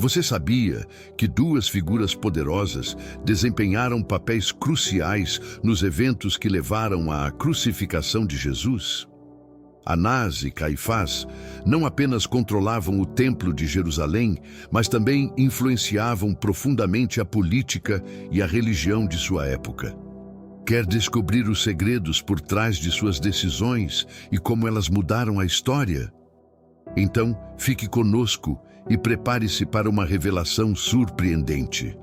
Você sabia que duas figuras poderosas desempenharam papéis cruciais nos eventos que levaram à crucificação de Jesus? Anás e Caifás não apenas controlavam o Templo de Jerusalém, mas também influenciavam profundamente a política e a religião de sua época. Quer descobrir os segredos por trás de suas decisões e como elas mudaram a história? Então, fique conosco e prepare-se para uma revelação surpreendente.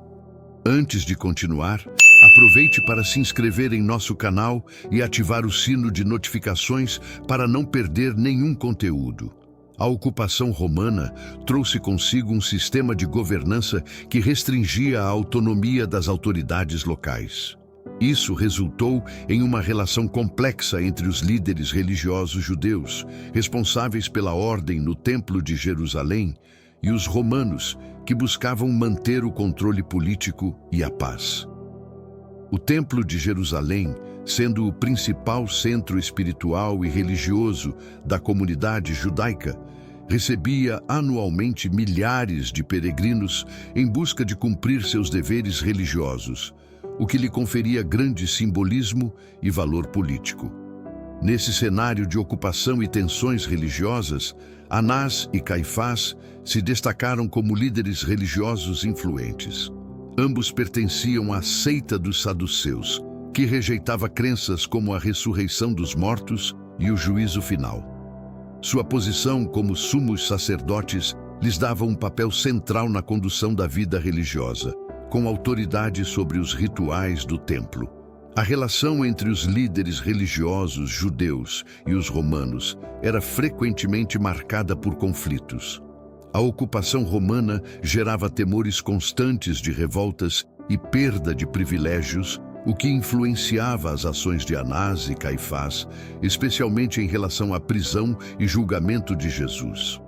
Antes de continuar, aproveite para se inscrever em nosso canal e ativar o sino de notificações para não perder nenhum conteúdo. A ocupação romana trouxe consigo um sistema de governança que restringia a autonomia das autoridades locais. Isso resultou em uma relação complexa entre os líderes religiosos judeus, responsáveis pela ordem no Templo de Jerusalém, e os romanos, que buscavam manter o controle político e a paz. O Templo de Jerusalém, sendo o principal centro espiritual e religioso da comunidade judaica, recebia anualmente milhares de peregrinos em busca de cumprir seus deveres religiosos, o que lhe conferia grande simbolismo e valor político. Nesse cenário de ocupação e tensões religiosas, Anás e Caifás se destacaram como líderes religiosos influentes. Ambos pertenciam à seita dos saduceus, que rejeitava crenças como a ressurreição dos mortos e o juízo final. Sua posição como sumos sacerdotes lhes dava um papel central na condução da vida religiosa, com autoridade sobre os rituais do templo. A relação entre os líderes religiosos judeus e os romanos era frequentemente marcada por conflitos. A ocupação romana gerava temores constantes de revoltas e perda de privilégios, o que influenciava as ações de Anás e Caifás, especialmente em relação à prisão e julgamento de Jesus.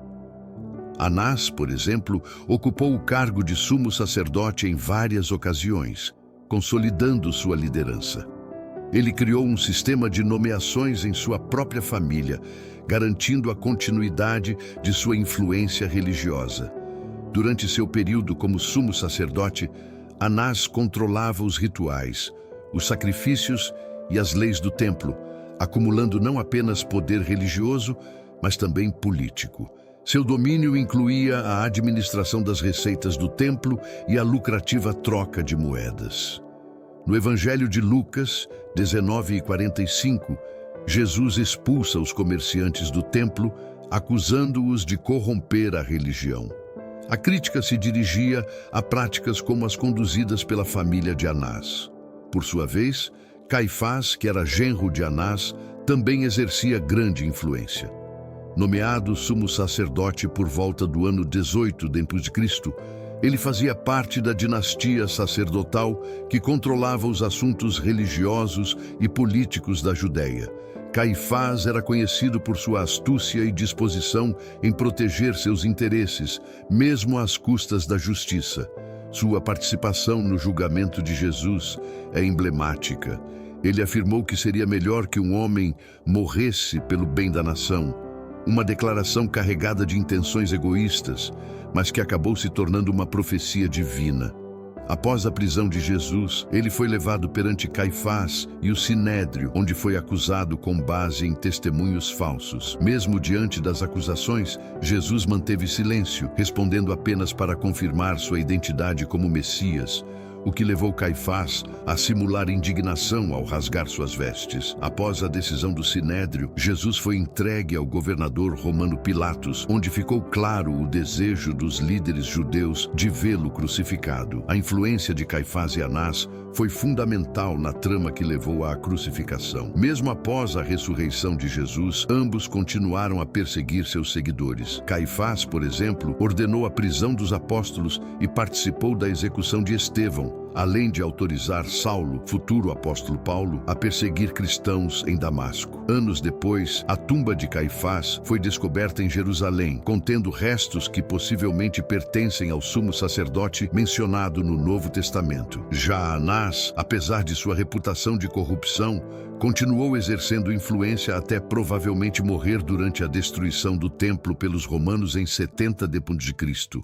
Anás, por exemplo, ocupou o cargo de sumo sacerdote em várias ocasiões, consolidando sua liderança. Ele criou um sistema de nomeações em sua própria família, garantindo a continuidade de sua influência religiosa. Durante seu período como sumo sacerdote, Anás controlava os rituais, os sacrifícios e as leis do templo, acumulando não apenas poder religioso, mas também político. Seu domínio incluía a administração das receitas do templo e a lucrativa troca de moedas. No Evangelho de Lucas 19:45, Jesus expulsa os comerciantes do templo, acusando-os de corromper a religião. A crítica se dirigia a práticas como as conduzidas pela família de Anás. Por sua vez, Caifás, que era genro de Anás, também exercia grande influência. Nomeado sumo sacerdote por volta do ano 18 d.C., ele fazia parte da dinastia sacerdotal que controlava os assuntos religiosos e políticos da Judéia. Caifás era conhecido por sua astúcia e disposição em proteger seus interesses, mesmo às custas da justiça. Sua participação no julgamento de Jesus é emblemática. Ele afirmou que seria melhor que um homem morresse pelo bem da nação. Uma declaração carregada de intenções egoístas, mas que acabou se tornando uma profecia divina. Após a prisão de Jesus, ele foi levado perante Caifás e o Sinédrio, onde foi acusado com base em testemunhos falsos. Mesmo diante das acusações, Jesus manteve silêncio, respondendo apenas para confirmar sua identidade como Messias, o que levou Caifás a simular indignação ao rasgar suas vestes. Após a decisão do Sinédrio, Jesus foi entregue ao governador romano Pilatos, onde ficou claro o desejo dos líderes judeus de vê-lo crucificado. A influência de Caifás e Anás foi fundamental na trama que levou à crucificação. Mesmo após a ressurreição de Jesus, ambos continuaram a perseguir seus seguidores. Caifás, por exemplo, ordenou a prisão dos apóstolos e participou da execução de Estevão, além de autorizar Saulo, futuro apóstolo Paulo, a perseguir cristãos em Damasco. Anos depois, a tumba de Caifás foi descoberta em Jerusalém, contendo restos que possivelmente pertencem ao sumo sacerdote mencionado no Novo Testamento. Já Anás, apesar de sua reputação de corrupção, continuou exercendo influência até provavelmente morrer durante a destruição do templo pelos romanos em 70 d.C.